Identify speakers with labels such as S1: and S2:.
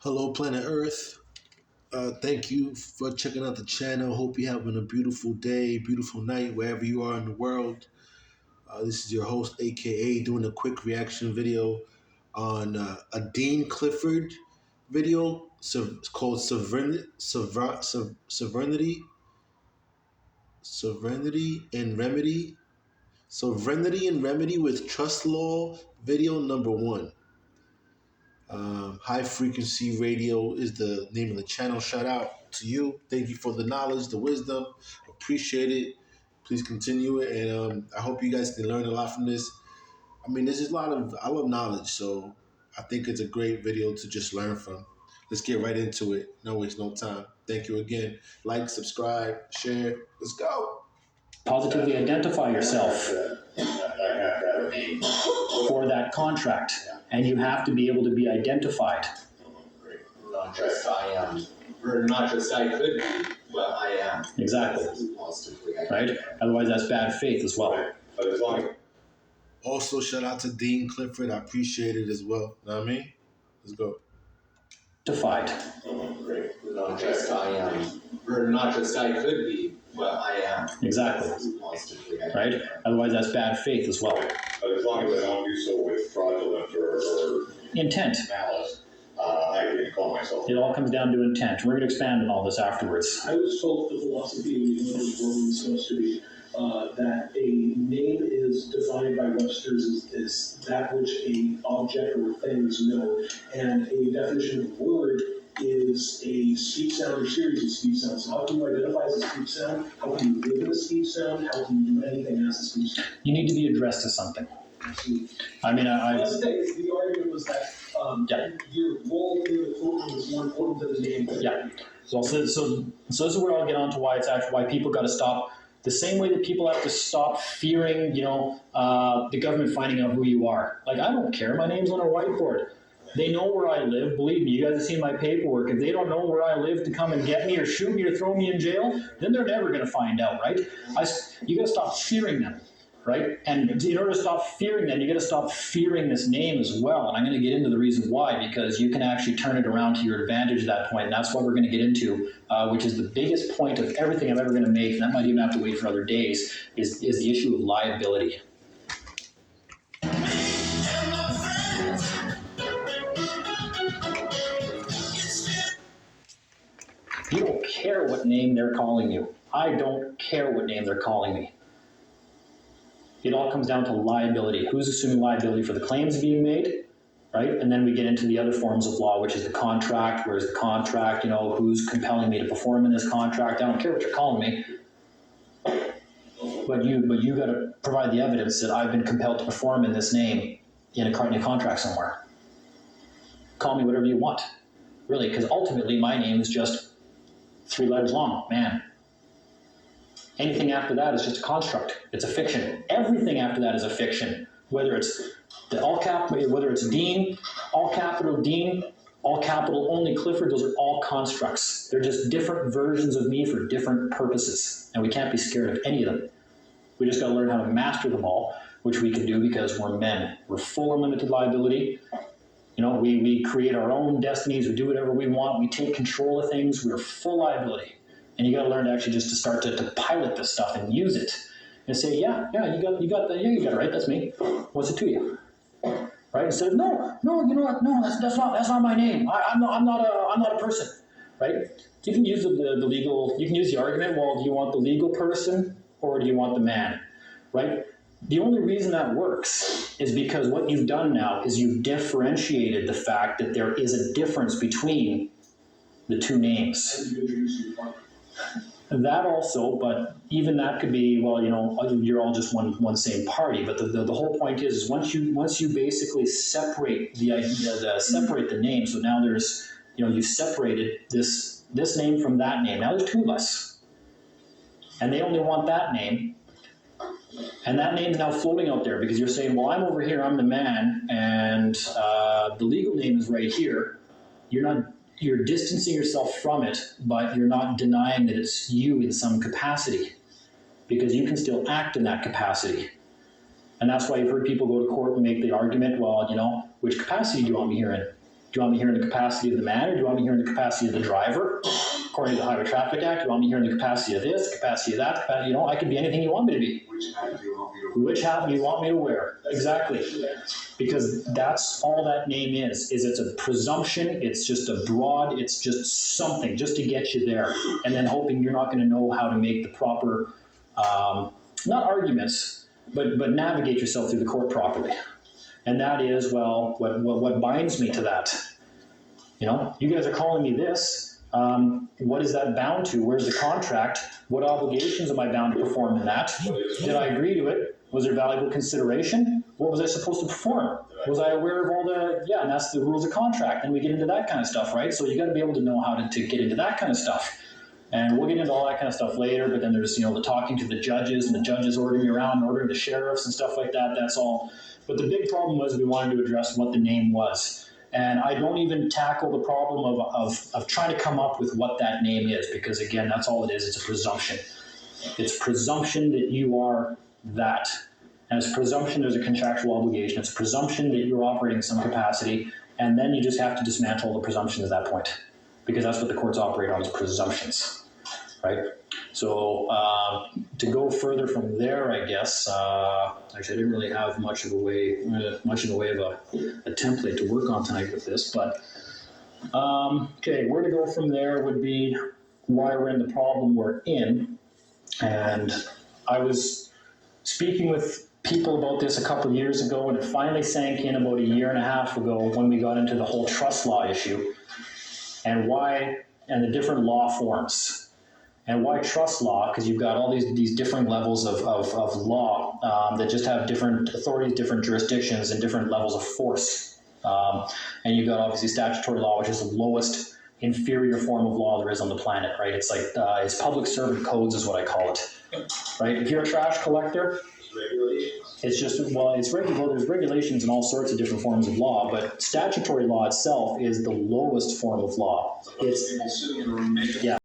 S1: Hello, planet Earth. Thank you for checking out the channel. Hope you're having a beautiful day, beautiful night, wherever you are in the world. This is your host, AKA, doing a quick reaction video on a Dean Clifford video. It's called Serenity and Remedy. Serenity and Remedy with Trust Law, video number 1. High Frequency Radio is the name of the channel. Shout out to you. Thank you for the knowledge, the wisdom. Appreciate it. Please continue it. And I hope you guys can learn a lot from this. I mean, there's just I love knowledge. So I think it's a great video to just learn from. Let's get right into it. No waste no time. Thank you again. Like, subscribe, share. Let's go.
S2: Positively identify yourself for that contract, and you have to be able to be identified.
S3: Not just I am, or not just I could be, but I am.
S2: Exactly. Right? Otherwise, that's bad faith as well.
S3: But as long as
S1: Also, shout out to Dean Clifford. I appreciate it as well. Know what I mean? Let's go.
S2: Identified.
S3: not just I am, or not just I could be, but I am.
S2: Exactly. Right? Otherwise, that's bad faith as well.
S4: But as long as I don't do so with fraudulent or
S2: Intent.
S4: malice, I can call myself.
S2: It all comes down to intent. We're going to expand on all this afterwards.
S5: I was told the philosophy of the English world is supposed to be that a name is defined by Webster's as that which an object or thing is known, and a definition of word is a speech sound or series of speech sounds. So how can you identify as a speech sound? How can you live in a speech sound? How can you do anything as a speech sound?
S2: You need to be addressed as something. I mean,
S5: the argument was that your role in the courtroom is more important than the name.
S2: Yeah. So this is where I'll get on to why people got to stop. The same way that people have to stop fearing, the government finding out who you are. Like, I don't care. My name's on a whiteboard. They know where I live. Believe me, you guys have seen my paperwork. If they don't know where I live to come and get me or shoot me or throw me in jail, then they're never going to find out, right? You got to stop fearing them, right? And in order to stop fearing them, you got to stop fearing this name as well. And I'm going to get into the reason why, because you can actually turn it around to your advantage at that point. And that's what we're going to get into, which is the biggest point of everything I'm ever going to make, and that might even have to wait for other days, is the issue of liability. You don't care what name they're calling you. I don't care what name they're calling me. It all comes down to liability. Who's assuming liability for the claims being made, right? And then we get into the other forms of law, which is the contract. Where's the contract? Who's compelling me to perform in this contract? I don't care what you're calling me. But you got to provide the evidence that I've been compelled to perform in this name in a contract somewhere. Call me whatever you want, really, because ultimately my name is just 3 letters long, man. Anything after that is just a construct. It's a fiction. Everything after that is a fiction. Whether it's whether it's Dean, all capital Dean, all capital only Clifford, those are all constructs. They're just different versions of me for different purposes. And we can't be scared of any of them. We just got to learn how to master them all, which we can do because we're men. We're full unlimited liability. We create our own destinies. We do whatever we want. We take control of things. We're full liability. And you got to learn to actually just to start to pilot this stuff and use it and say, you got it right. That's me. What's it to you? Right? Instead of no, that's not my name. I'm not a person. Right? You can use the legal. You can use the argument. Well, do you want the legal person or do you want the man? Right? The only reason that works is because what you've done now is you've differentiated the fact that there is a difference between the two names. That also, but even that could be, you're all just one same party. But the whole point is once you basically separate separate the name. So now there's, you've separated this name from that name. Now there's 2 of us, and they only want that name. And that name is now floating out there because you're saying, well, I'm over here, I'm the man, and the legal name is right here. You're distancing yourself from it, but you're not denying that it's you in some capacity because you can still act in that capacity. And that's why you've heard people go to court and make the argument, well, which capacity do you want me here in? Do Do you want me here in the capacity of the manager? Do you want me here in the capacity of the driver? According to the Highway Traffic Act, do you want me here in the capacity of this, capacity of that? I could be anything you want me to be.
S3: Which hat do you want me to wear?
S2: Which hat do you want me to wear? Exactly. Because that's all that name is it's a presumption, it's just a broad, it's just something, just to get you there. And then hoping you're not going to know how to make the proper, not arguments, but navigate yourself through the court properly. And that is, well, what binds me to that? You guys are calling me this. What is that bound to? Where's the contract? What obligations am I bound to perform in that? Did I agree to it? Was there valuable consideration? What was I supposed to perform? Was I aware of all and that's the rules of contract. And we get into that kind of stuff, right? So you got to be able to know how to get into that kind of stuff. And we'll get into all that kind of stuff later, but then there's, the talking to the judges and the judges ordering you around and ordering the sheriffs and stuff like that. That's all. But the big problem was we wanted to address what the name was. And I don't even tackle the problem of trying to come up with what that name is, because again, that's all it is. It's a presumption. It's presumption that you are that. And it's presumption there's a contractual obligation. It's presumption that you're operating in some capacity. And then you just have to dismantle the presumptions at that point, because that's what the courts operate on, is presumptions, right? So to go further from there, I guess, actually I didn't really have much in the way of a template to work on tonight with this, but okay, where to go from there would be why we're in the problem we're in. And I was speaking with people about this a couple of years ago, and it finally sank in about a year and a half ago when we got into the whole trust law issue, and the different law forms. And why trust law? Because you've got all these different levels of law that just have different authorities, different jurisdictions, and different levels of force. And you've got obviously statutory law, which is the lowest inferior form of law there is on the planet, right? It's like it's public servant codes is what I call it, right? If you're a trash collector, it's just, it's regular. There's regulations and all sorts of different forms of law, but statutory law itself is the lowest form of law. It's